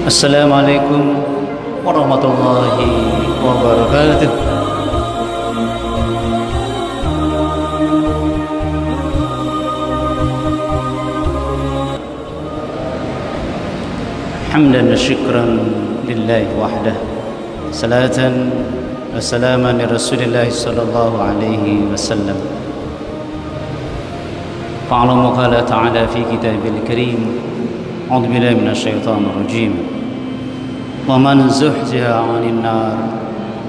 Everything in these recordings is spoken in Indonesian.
Assalamualaikum warahmatullahi wabarakatuh. Hamdan wa syukran lillahi wahdah, salatan wa salaman li Rasulillah sallallahu alaihi wasallam. Fa'alamu qala ta'ala fi kitabil karim, a'udzu billahi minasyaitonir rajim. ومن زحزح عن النار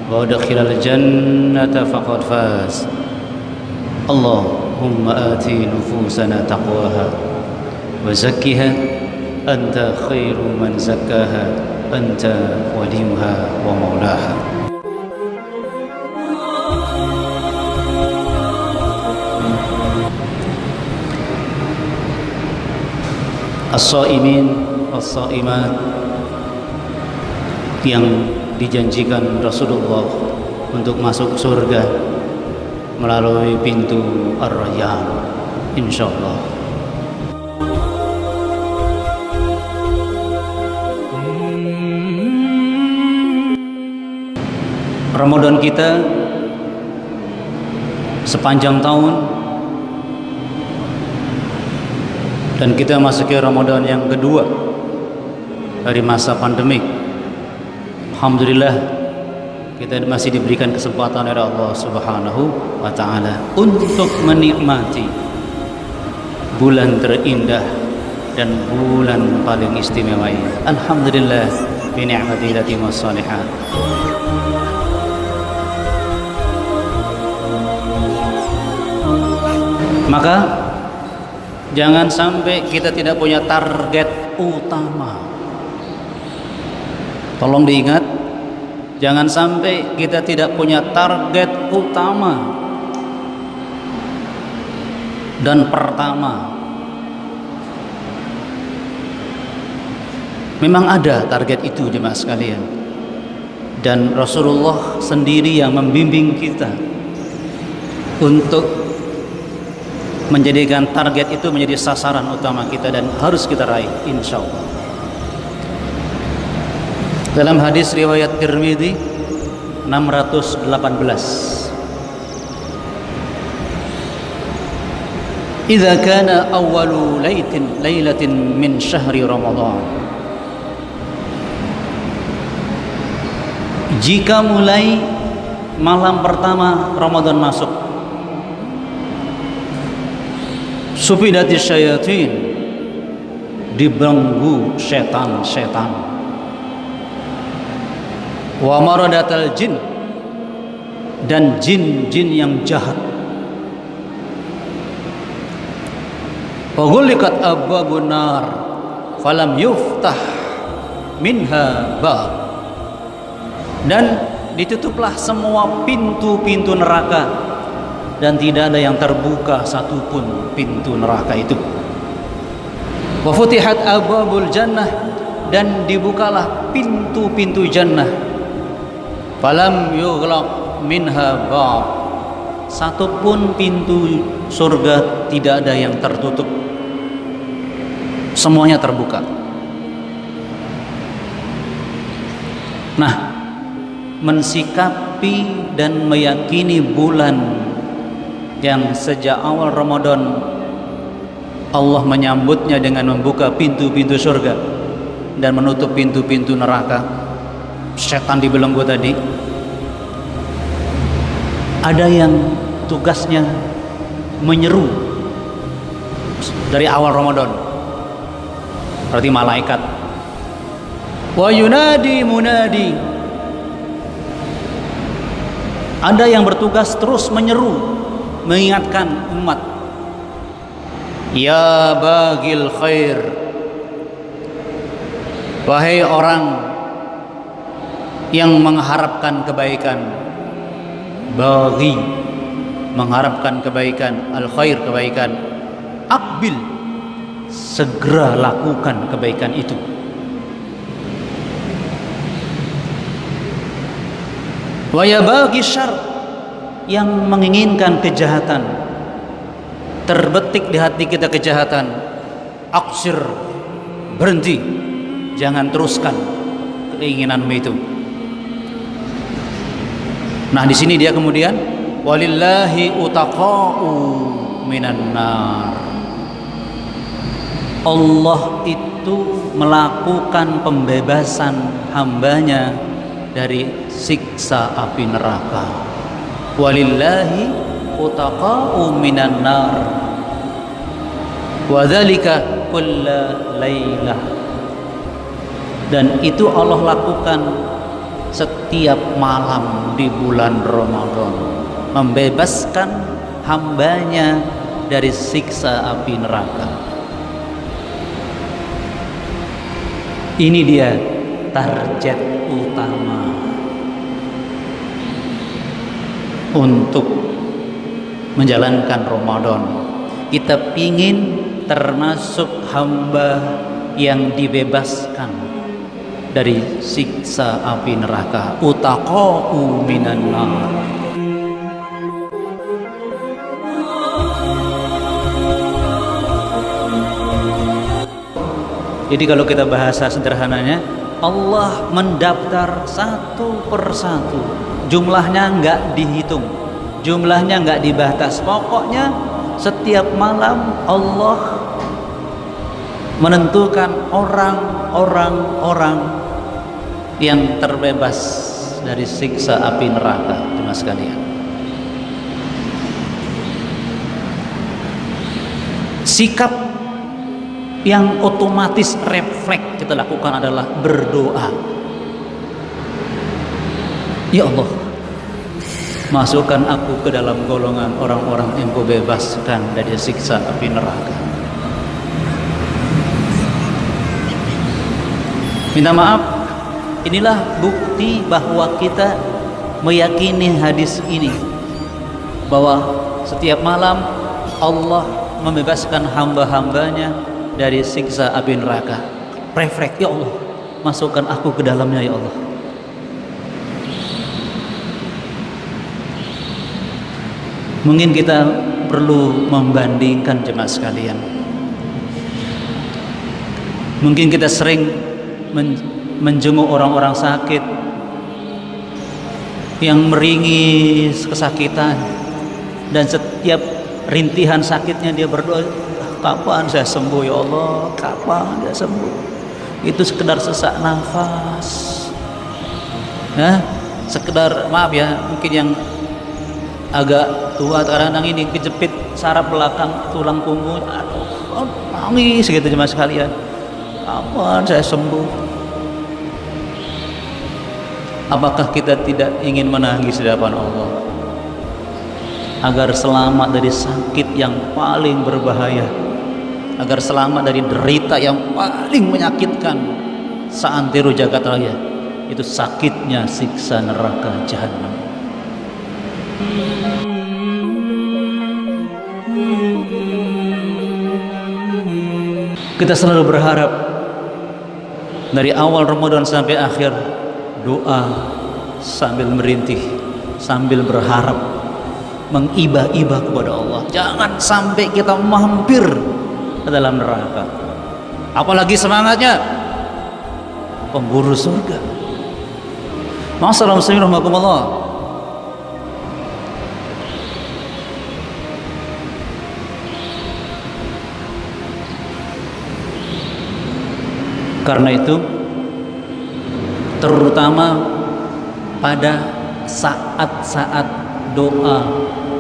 وأدخل الجنة فقد فاز. اللهم آت نفوسنا تقواها وزكها أنت خير من زكاها أنت وليها ومولاها. As-shaimin was-shaimat yang dijanjikan Rasulullah untuk masuk surga melalui pintu Ar-Rayyan, insyaallah. Ramadan kita sepanjang tahun, dan kita masuki Ramadan yang kedua dari masa pandemik. Alhamdulillah, kita masih diberikan kesempatan oleh Allah Subhanahu wa Ta'ala untuk menikmati bulan terindah dan bulan paling istimewa ini. Alhamdulillah bi ni'mati lati wassalihat. Maka jangan sampai kita tidak punya target utama. Tolong diingat, jangan sampai kita tidak punya target utama dan pertama. Memang ada target itu jemaah sekalian, dan Rasulullah sendiri yang membimbing kita untuk menjadikan target itu menjadi sasaran utama kita dan harus kita raih, insyaallah. Dalam hadis riwayat Tirmidzi 618, "Idza kana awwalu lailatin min syahri Ramadan." Jika mulai malam pertama Ramadan masuk, sufidati syayatin, dibelenggu setan-setan, wa maradatal jin, dan jin-jin yang jahat, wa ghuliqat abwabun nar falam yuftah minha bab, dan ditutuplah semua pintu-pintu neraka dan tidak ada yang terbuka satupun pintu neraka itu. Wa futihat abwabul jannah, dan dibukalah pintu-pintu jannah. Falam yughlaq minha bab, satupun pintu surga tidak ada yang tertutup, semuanya terbuka. Nah, mensikapi dan meyakini bulan yang sejak awal Ramadan Allah menyambutnya dengan membuka pintu-pintu surga dan menutup pintu-pintu neraka, setan dibelenggu tadi. Ada yang tugasnya menyeru dari awal Ramadan, berarti malaikat. Wa yunadi munadi, ada yang bertugas terus menyeru, mengingatkan umat. Ya bagil khair, wahai orang yang mengharapkan kebaikan. Bagi, mengharapkan kebaikan, al khair, kebaikan. akbil, segera lakukan kebaikan itu. Wa yabaghi syarr, yang menginginkan kejahatan, terbetik di hati kita kejahatan, aksir, berhenti, jangan teruskan keinginanmu itu. Nah, di sini dia kemudian walillahi utaqa'u minan nar. Allah itu melakukan pembebasan hambanya dari siksa api neraka. Walillahi utaqa'u minan nar wa dzalika kulla lailah. Dan itu Allah lakukan setiap malam di bulan Ramadan, membebaskan hambanya dari siksa api neraka. Ini dia target utama untuk menjalankan Ramadan. Kita pingin termasuk hamba yang dibebaskan dari siksa api neraka. Utaqa'u minan nar. Jadi kalau kita bahasa sederhananya, Allah mendaftar satu persatu, jumlahnya nggak dihitung, jumlahnya nggak dibatas. Pokoknya setiap malam Allah menentukan orang-orang yang terbebas dari siksa api neraka, jemaah sekalian. Sikap yang otomatis refleks kita lakukan adalah berdoa. Ya Allah, masukkan aku ke dalam golongan orang-orang yang Kau bebaskan dari siksa api neraka. Minta maaf, inilah bukti bahwa kita meyakini hadis ini, bahwa setiap malam Allah membebaskan hamba-hambanya dari siksa api neraka. Refleks, ya Allah, masukkan aku ke dalamnya ya Allah. Mungkin kita perlu membandingkan, jemaah sekalian. Mungkin kita sering menjenguk orang-orang sakit yang meringis kesakitan, dan setiap rintihan sakitnya dia berdoa, kapan saya sembuh ya Allah, kapan saya sembuh. Itu sekedar sesak nafas, nah, sekedar, maaf ya, mungkin yang agak tua kadang-kadang ini kejepit saraf belakang tulang punggung, aduh, nangis gitu jemaah sekalian, kapan saya sembuh. Apakah kita tidak ingin menangis di hadapan Allah agar selamat dari sakit yang paling berbahaya, agar selamat dari derita yang paling menyakitkan saantero jagat raya, itu sakitnya siksa neraka jahanam. Kita selalu berharap dari awal Ramadan sampai akhir, doa sambil merintih, sambil berharap, mengibah-ibah kepada Allah. Jangan sampai kita mampir ke dalam neraka. Apalagi semangatnya pemburu surga. Masalah muslimin rahimakumullah. Karena itu, terutama pada saat-saat doa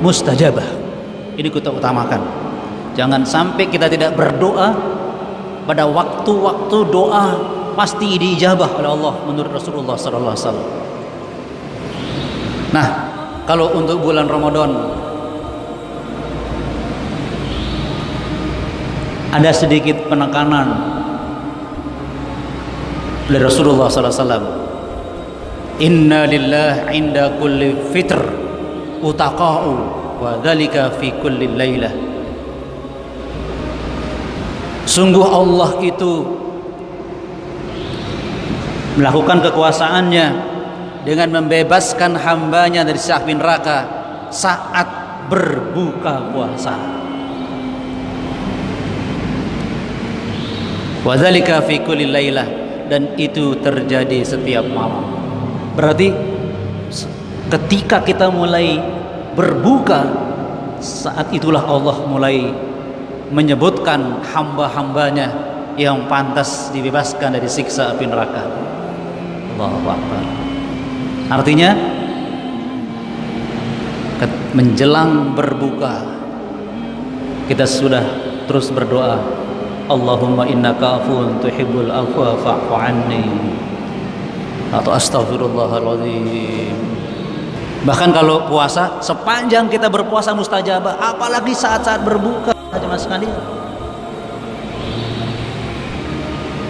mustajabah, ini kita utamakan. Jangan sampai kita tidak berdoa pada waktu-waktu doa pasti diijabah oleh Allah menurut Rasulullah SAW. Nah, kalau untuk bulan Ramadan ada sedikit penekanan dari Rasulullah SAW. Inna lillah inda kulli fitr utaqa'u wa dhalika fi kulli laylah. Sungguh Allah itu melakukan kekuasaannya dengan membebaskan hambanya dari api neraka saat berbuka puasa. Wadzalika fi kulli lailah, dan itu terjadi setiap malam. Berarti ketika kita mulai berbuka, saat itulah Allah mulai menyebutkan hamba-hambanya yang pantas dibebaskan dari siksa api neraka. Allahu Akbar. Artinya menjelang berbuka kita sudah terus berdoa, Allahumma innaka afuwun tuhibbul afwa fa'fu anni, atau astaghfirullahaladzim. Bahkan kalau puasa, sepanjang kita berpuasa mustajabah, apalagi saat-saat berbuka, jemaah sekalian.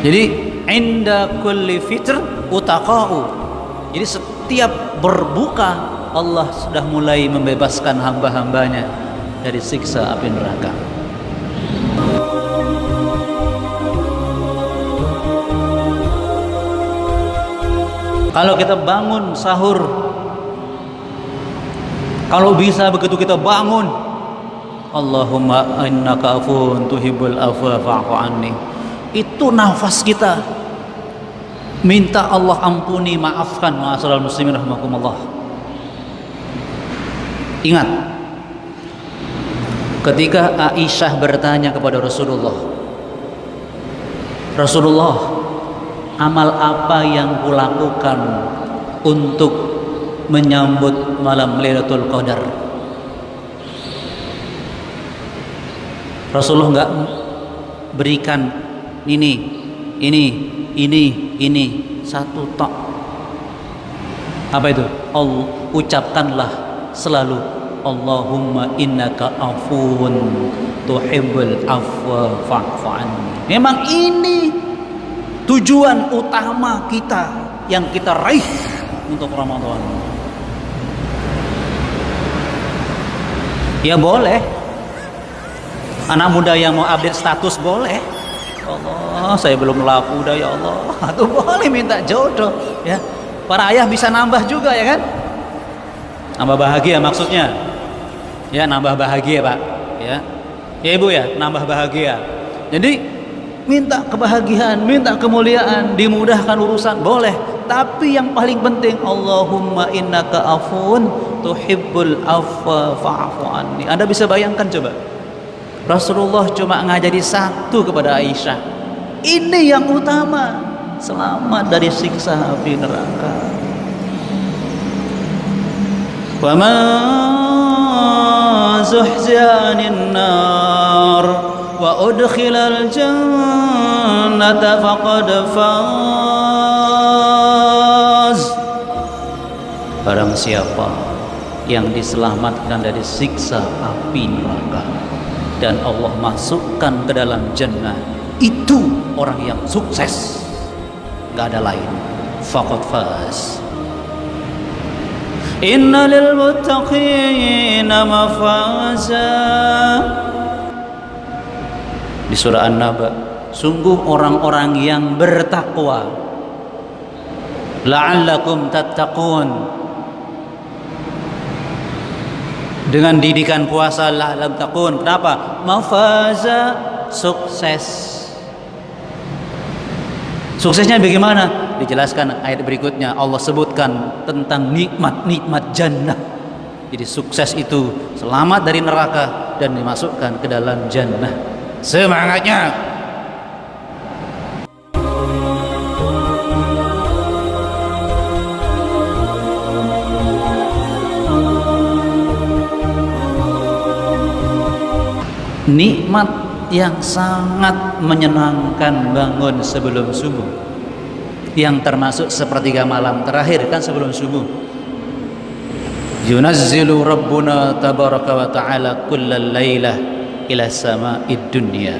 Jadi inda kulli fitr utaqa'u. Jadi setiap berbuka Allah sudah mulai membebaskan hamba-hambanya dari siksa api neraka. Kalau kita bangun sahur, kalau bisa begitu kita bangun, Allahumma innaka afuwun tuhibbul afwa fa'fu anni. Itu nafas kita minta Allah ampuni, maafkan. Ma'asyiral muslimin rahimakumullah. Ingat ketika Aisyah bertanya kepada Rasulullah, Rasulullah, amal apa yang kulakukan untuk menyambut malam Lailatul Qadar? Rasulullah enggak berikan ini satu tak. Apa itu? Allah, ucapkanlah selalu Allahumma innaka afuwun tuhibbul afwa fa'fu anni. Memang ini tujuan utama kita yang kita raih untuk Ramadan. Ya boleh, anak muda yang mau update status boleh. Allah, saya belum laku dah ya Allah. Itu boleh minta jodoh ya. Para ayah bisa nambah juga ya kan? Nambah bahagia maksudnya. Ya, nambah bahagia, Pak. Ya. Ya Ibu ya, nambah bahagia. Jadi minta kebahagiaan, minta kemuliaan, dimudahkan urusan boleh. Tapi yang paling penting Allahumma innaka afuwun tuhibbul afwa fa'fu anni. Anda bisa bayangkan coba, Rasulullah cuma ngajari satu kepada Aisyah, ini yang utama, selamat dari siksa api neraka. Wa man zuhziha 'anil nar wa udkhilal jannata faqad faz. Barang siapa yang diselamatkan dari siksa api neraka dan Allah masukkan ke dalam jannah, itu orang yang sukses, gak ada lain. Faqad faz. Inna lil muttaqina mafaza. Di surah An-Naba, sungguh orang-orang yang bertakwa, la'allakum tattaqun. Dengan didikan puasa la'allakum tattaqun. Kenapa? Mafaza, sukses. Suksesnya bagaimana? Dijelaskan ayat berikutnya. Allah sebutkan tentang nikmat-nikmat jannah. Jadi sukses itu selamat dari neraka dan dimasukkan ke dalam jannah. Semangatnya. Nikmat yang sangat menyenangkan bangun sebelum subuh, yang termasuk sepertiga malam terakhir kan sebelum subuh. Yunazzilu Rabbuna tabaraka wa ta'ala kullal lailah ila sama'id dunya.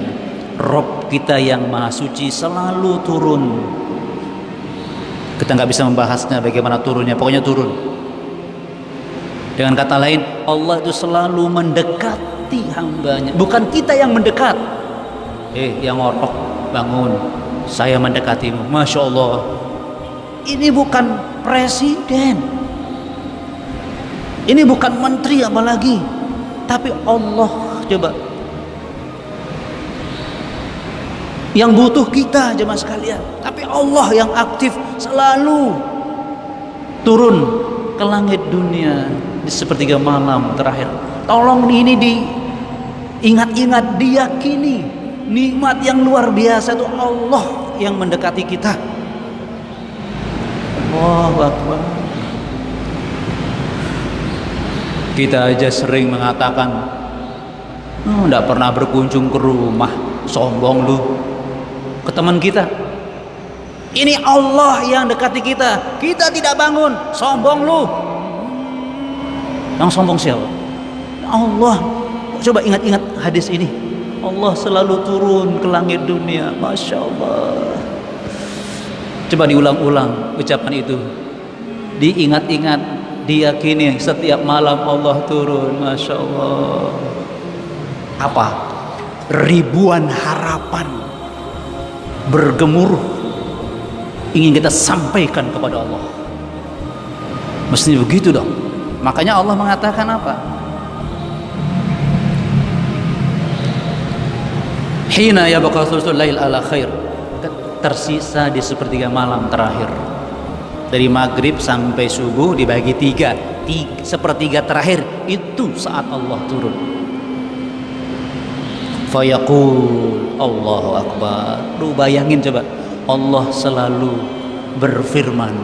Rabb kita yang maha suci selalu turun. Kita nggak bisa membahasnya bagaimana turunnya, pokoknya turun. Dengan kata lain, Allah itu selalu mendekati hambanya, bukan kita yang mendekat. yang ngorok, bangun, saya mendekatimu. Masya Allah, ini bukan presiden, ini bukan menteri apalagi, tapi Allah. Coba, yang butuh kita jemaah sekalian, tapi Allah yang aktif selalu turun ke langit dunia di sepertiga malam terakhir. Tolong ini diingat-ingat, diyakini nikmat yang luar biasa itu Allah yang mendekati kita. Allahu Akbar. Kita aja sering mengatakan, enggak pernah berkunjung ke rumah, sombong lu. Ke teman kita, ini Allah yang dekati kita, kita tidak bangun, sombong lu. Yang sombong siapa? Allah. Coba ingat-ingat hadis ini, Allah selalu turun ke langit dunia. Masya Allah. Coba diulang-ulang ucapan itu, diingat-ingat, diyakini setiap malam Allah turun. Masya Allah. Apa? Ribuan harapan bergemuruh ingin kita sampaikan kepada Allah. Mestinya begitu dong. Makanya Allah mengatakan apa? Hina yabqa thuluthul lail ala khair, tersisa di sepertiga malam terakhir. Dari maghrib sampai subuh dibagi tiga, sepertiga terakhir itu saat Allah turun. Fayaqul Allahu Akbar. Lu bayangin coba, Allah selalu berfirman,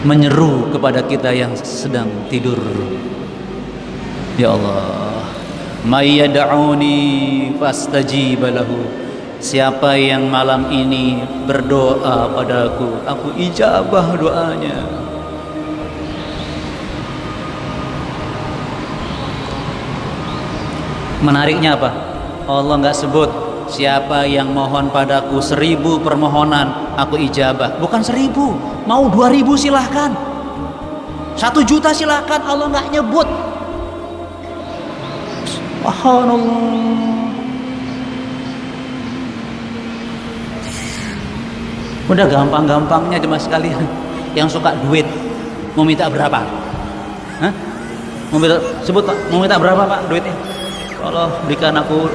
menyeru kepada kita yang sedang tidur. Ya Allah, may yad'uni fastajib lahu. Siapa yang malam ini berdoa padaku, aku ijabah doanya. Menariknya apa? Allah nggak sebut siapa yang mohon padaku 1000 permohonan aku ijabah. Bukan 1000, mau 2000 silahkan, 1 juta silahkan. Allah nggak nyebut. Subhanallah. Udah gampang-gampangnya cuma sekalian. Yang suka duit mau minta berapa? Hah? Mau minta, sebut Pak, mau minta berapa Pak duitnya? Allah berikan aku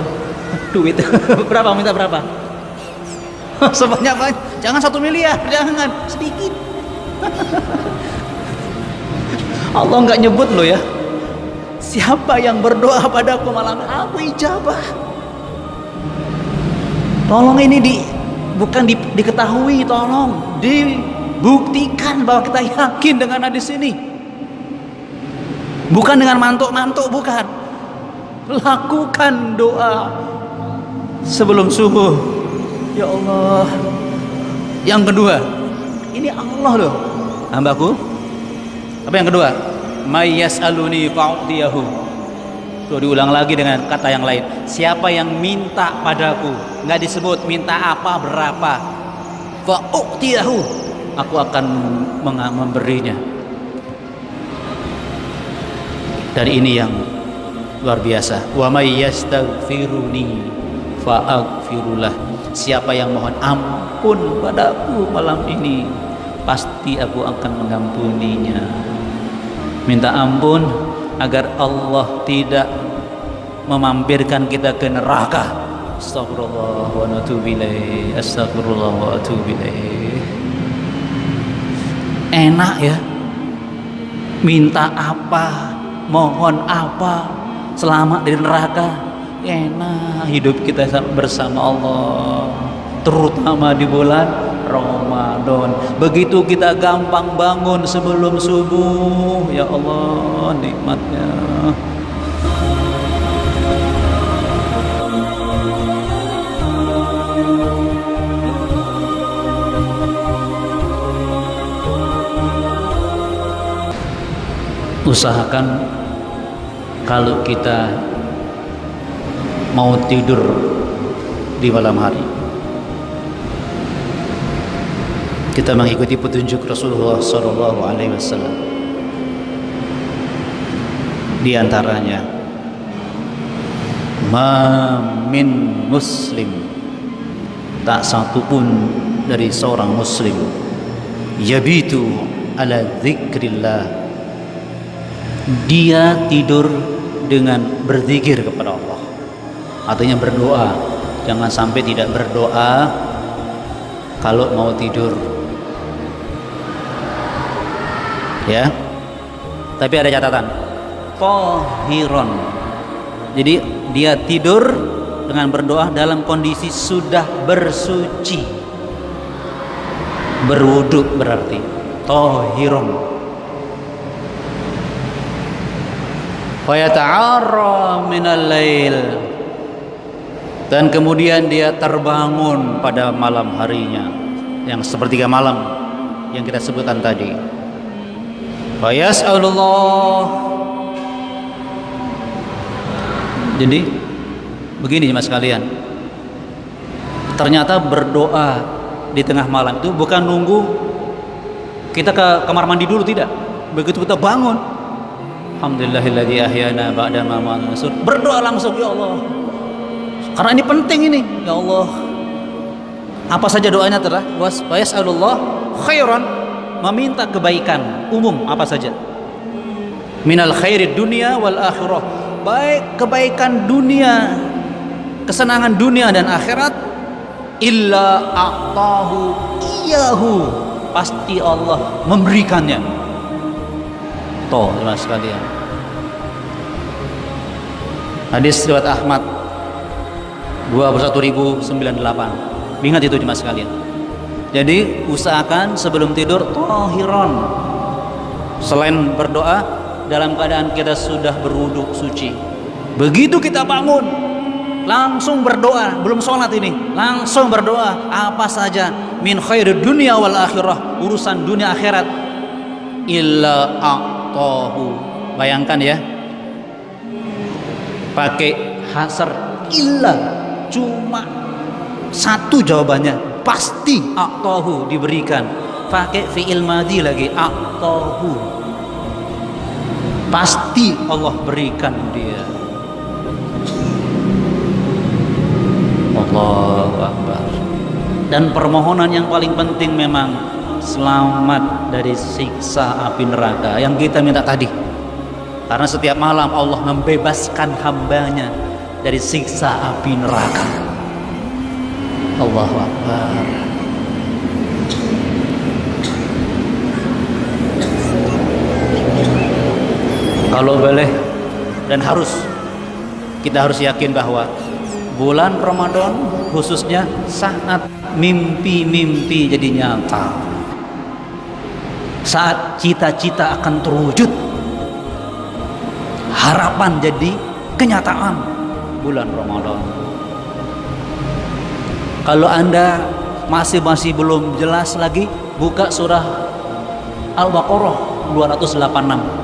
duit. Berapa, minta berapa? Sebanyak banyak. Jangan 1 miliar, jangan, sedikit. Allah nggak nyebut loh ya. Siapa yang berdoa padaku malam aku ijabah. Tolong ini bukan diketahui, tolong dibuktikan bahwa kita yakin dengan hadis ini. Bukan dengan mantuk-mantuk, bukan. Lakukan doa sebelum subuh. Ya Allah. Yang kedua, ini Allah loh, hambaku. Apa yang kedua? May yas'aluni fa'u'tiyahu. Tuh diulang lagi dengan kata yang lain. Siapa yang minta padaku, nggak disebut minta apa berapa. Fa'u'tiyahu, aku akan memberinya. Dan ini yang luar biasa. Wa may yastaghfiruni fa'aghfirullah. Siapa yang mohon ampun padaku malam ini, pasti aku akan mengampuninya. Minta ampun agar Allah tidak memampirkan kita ke neraka. Astagfirullah wa atubu ilaih. Astagfirullah wa atubu ilaih. Enak ya, minta apa, mohon apa, selamat dari neraka. Enak hidup kita bersama Allah, terutama di bulan Ramadan. Begitu kita gampang bangun sebelum subuh, ya Allah nikmatnya. Usahakan kalau kita mau tidur di malam hari, kita mengikuti petunjuk Rasulullah SAW. Di antaranya Ma min muslim, tak satu pun dari seorang muslim, yabitu ala dzikrillah, dia tidur dengan berzikir kepada Allah. Artinya berdoa. Jangan sampai tidak berdoa kalau mau tidur, ya. Tapi ada catatan, tahiron. Jadi dia tidur dengan berdoa dalam kondisi sudah bersuci, berwudu berarti tahiron. Fa yata'arra minal lail, dan kemudian dia terbangun pada malam harinya, yang sepertiga malam yang kita sebutkan tadi. Fa yas'alullah. Jadi begini mas kalian, ternyata berdoa di tengah malam itu bukan nunggu kita ke kamar mandi dulu, tidak. Begitu kita bangun, alhamdulillahilladzi ahyana ba'da ma amatana, berdoa langsung, ya Allah, karena ini penting ini, ya Allah. Apa saja doanya telah wa yas'alullah khairan, meminta kebaikan umum apa saja, minal khairid dunya wal akhirah, baik kebaikan dunia, kesenangan dunia dan akhirat, illa a'tahu iyahu, pasti Allah memberikannya. Toh teman sekalian, hadis riwayat Ahmad 21.098. Ingat itu teman sekalian. Jadi usahakan sebelum tidur tahiron, selain berdoa dalam keadaan kita sudah berwudu suci. Begitu kita bangun langsung berdoa, belum sholat ini, langsung berdoa apa saja, min khairid dunya wal akhirah, urusan dunia akhirat, illa a'tahu. Bayangkan ya, pakai hasr illa, cuma satu jawabannya, pasti a'tahu, diberikan. Pakai fi'il madhi lagi, a'tahu, pasti Allah berikan dia. Allahu Akbar. Dan permohonan yang paling penting memang selamat dari siksa api neraka yang kita minta tadi. Karena setiap malam Allah membebaskan hambanya dari siksa api neraka. Allahu Akbar. Kalau boleh dan kita harus yakin bahwa bulan Ramadan khususnya saat mimpi-mimpi jadi nyata, saat cita-cita akan terwujud, harapan jadi kenyataan, bulan Ramadan. Kalau Anda masih belum jelas lagi, buka surah Al-Baqarah 286.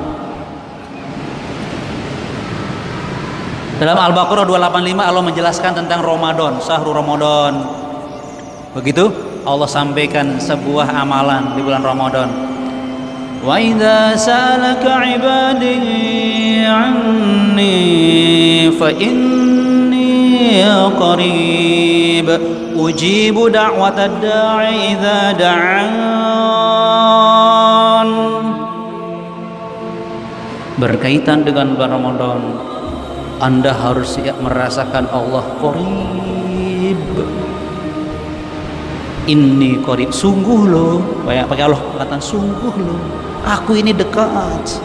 Dalam Al-Baqarah 285 Allah menjelaskan tentang Ramadan, syahrul Ramadan. Begitu Allah sampaikan sebuah amalan di bulan Ramadan. Wa idza sa'alaka 'ibadi 'anni fa inni qarib ujibu da'watad da'i idza da'an. Berkaitan dengan bulan Ramadan, Anda harus merasakan Allah qarib. Inni qarib, sungguh loh, pakai Allah kata sungguh loh, aku ini dekat.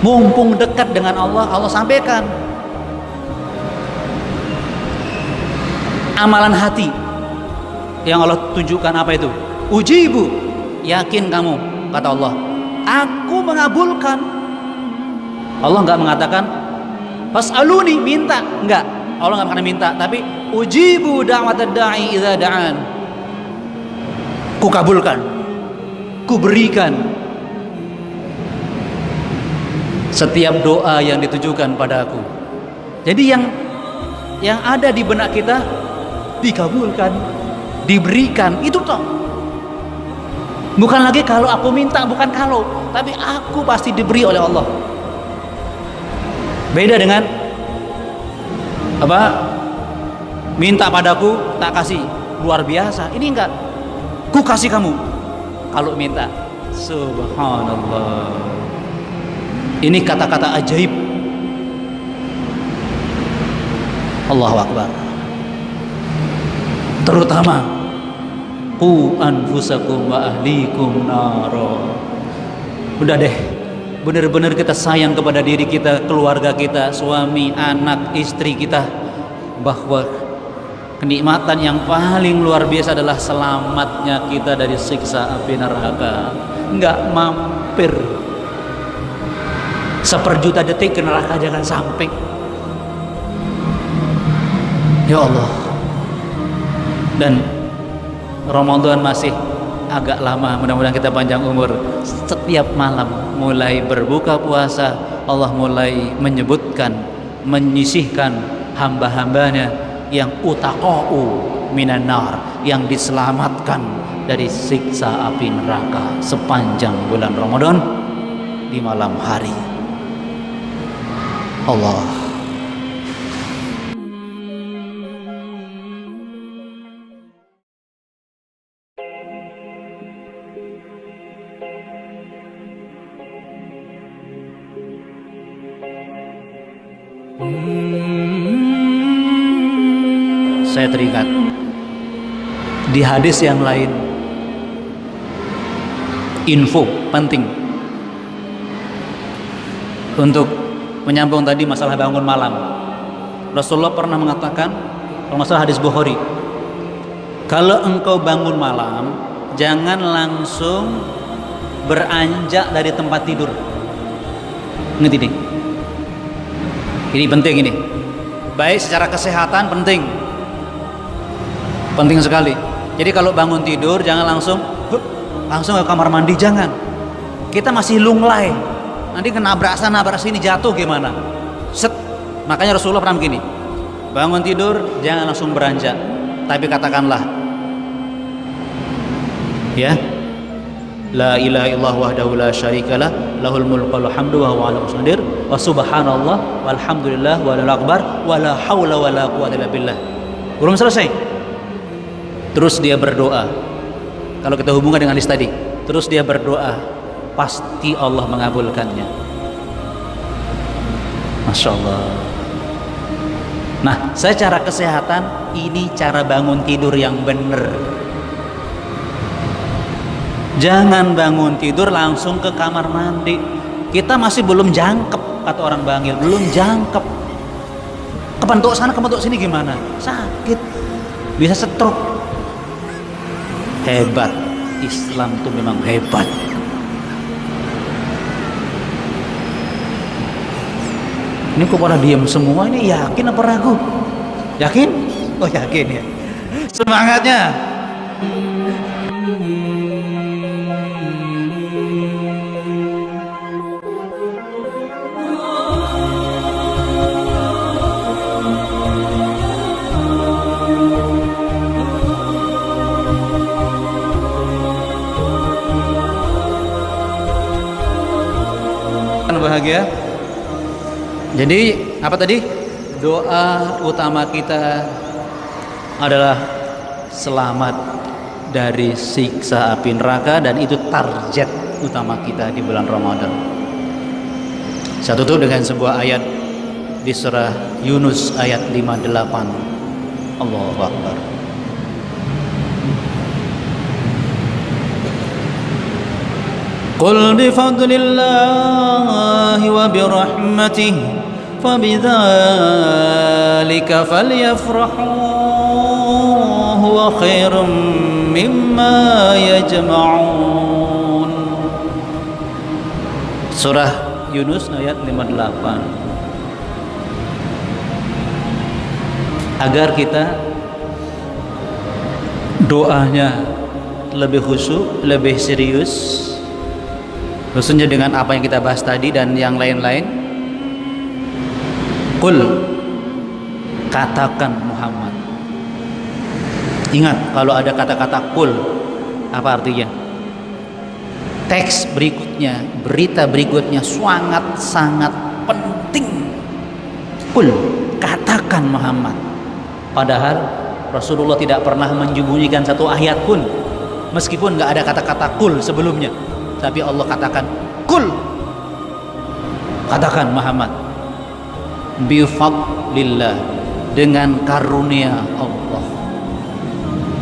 Mumpung dekat dengan Allah, Allah sampaikan amalan hati yang Allah tunjukkan. Apa itu? Ujibu, yakin kamu, kata Allah, aku mengabulkan. Allah enggak mengatakan fas'aluni, minta, enggak. Allah enggak pernah minta, tapi ujibu da'watad da'i idza da'an, ku kabulkan, ku berikan setiap doa yang ditujukan padaku. Jadi yang ada di benak kita dikabulkan, diberikan, itu toh. Bukan lagi kalau aku minta, bukan kalau, tapi aku pasti diberi oleh Allah. Beda dengan apa, minta padaku tak kasih, luar biasa. Ini enggak, ku kasih kamu kalau minta. Subhanallah, ini kata-kata ajaib. Allahu Akbar. Terutama qu anfusakum wa ahlikum naro. Udah deh, benar-benar kita sayang kepada diri kita, keluarga kita, suami, anak, istri kita, bahwa kenikmatan yang paling luar biasa adalah selamatnya kita dari siksa api neraka. Enggak mampir seperjuta detik ke neraka, jangan sampai. Ya Allah. Dan Ramadan masih agak lama, mudah-mudahan kita panjang umur. Setiap malam mulai berbuka puasa, Allah mulai menyebutkan, menyisihkan hamba-hambanya yang utaqa'u minan nar, yang diselamatkan dari siksa api neraka sepanjang bulan Ramadan di malam hari. Allah. Saya teringat di hadis yang lain, info penting untuk menyambung tadi masalah bangun malam. Rasulullah pernah mengatakan, kalau masalah hadis Bukhari, kalau engkau bangun malam jangan langsung beranjak dari tempat tidur. Ngerti nih? Ini penting ini. Baik secara kesehatan penting sekali. Jadi kalau bangun tidur jangan langsung ke kamar mandi, jangan. Kita masih lunglai, nanti kena nabrak sini, jatuh gimana? Set. Makanya Rasulullah pernah begini, bangun tidur jangan langsung beranjak, tapi katakanlah, ya, la ilaha illallah wahdahu la syarikalah, lahul mulku wal hamdu wa huwa ala kulli syai'in qadir, wa subhanallah walhamdulillah wallahu akbar wa la haula wa la quwwata illa billah. Belum selesai. Terus dia berdoa. Kalau kita hubungkan dengan hadis tadi, terus dia berdoa, pasti Allah mengabulkannya. Masya Allah. Nah, secara kesehatan ini cara bangun tidur yang benar. Jangan bangun tidur langsung ke kamar mandi. Kita masih belum jangkep, kata orang Bangil, belum jangkep. Kepentuk sana, kepentuk sini gimana? Sakit, bisa stroke. Hebat, Islam tuh memang hebat. Ini kok pada diam semua, ini yakin apa ragu? Yakin? Oh yakin ya. Semangatnya. Bahagia. Jadi apa tadi? Doa utama kita adalah selamat dari siksa api neraka, dan itu target utama kita di bulan Ramadan. Saya tutup dengan sebuah ayat di surah Yunus ayat 58. Allahu Akbar. Qul bifadlillahi wa birahmatihi fabidzalika falyafrahu huwa khairum mimma yajma'un. Surah Yunus ayat 58. Agar kita doanya lebih khusyuk, lebih serius, khususnya dengan apa yang kita bahas tadi dan yang lain-lain. Qul, katakan Muhammad. Ingat, kalau ada kata-kata qul, apa artinya? Teks berikutnya, berita berikutnya sangat-sangat penting. Qul, kata katakan Muhammad. Padahal Rasulullah tidak pernah menyembunyikan satu ayat pun, meskipun nggak ada kata-kata kul sebelumnya, tapi Allah katakan kul, katakan Muhammad, bifadlillah, dengan karunia Allah,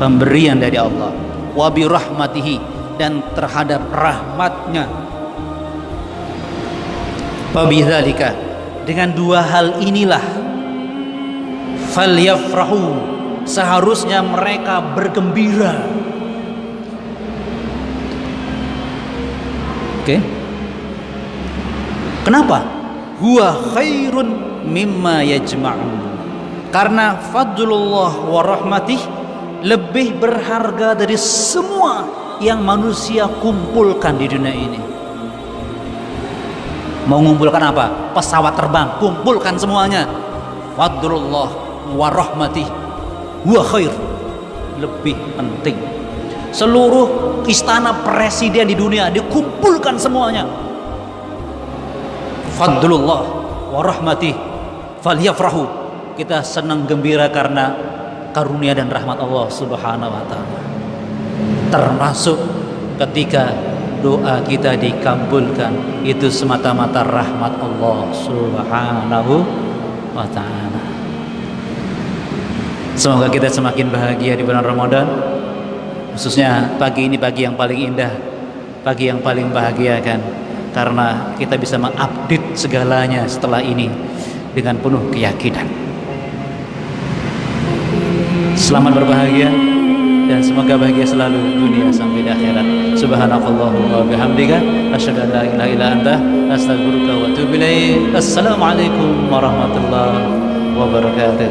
pemberian dari Allah, wa birahmatihi, dan terhadap rahmatnya. Fabidzalika, dengan dua hal inilah, falyafrahu, seharusnya mereka bergembira. Oke. Kenapa? Huwa khairun mimma yajma'un. Karena fadlullah wa rahmatih lebih berharga dari semua yang manusia kumpulkan di dunia ini. Mau mengumpulkan apa? Pesawat terbang, kumpulkan semuanya. Fadlullah wa rahmatih huwa khair, lebih penting. Seluruh istana presiden di dunia dikumpulkan semuanya. Fadlullah wa rahmatih falyafrahu, kita senang gembira karena karunia dan rahmat Allah Subhanahu wa taala. Termasuk ketika doa kita dikabulkan, itu semata-mata rahmat Allah Subhanahu wa taala. Semoga kita semakin bahagia di bulan Ramadan, khususnya pagi ini, pagi yang paling indah, pagi yang paling bahagiakan, karena kita bisa mengupdate segalanya setelah ini dengan penuh keyakinan. Selamat berbahagia dan semoga bahagia selalu dunia sampai di akhirat. Subhanakallahumma wa bihamdika asyhadu an la ilaha illa anta astaghfiruka wa atubu ilaik. Assalamualaikum warahmatullahi wabarakatuh.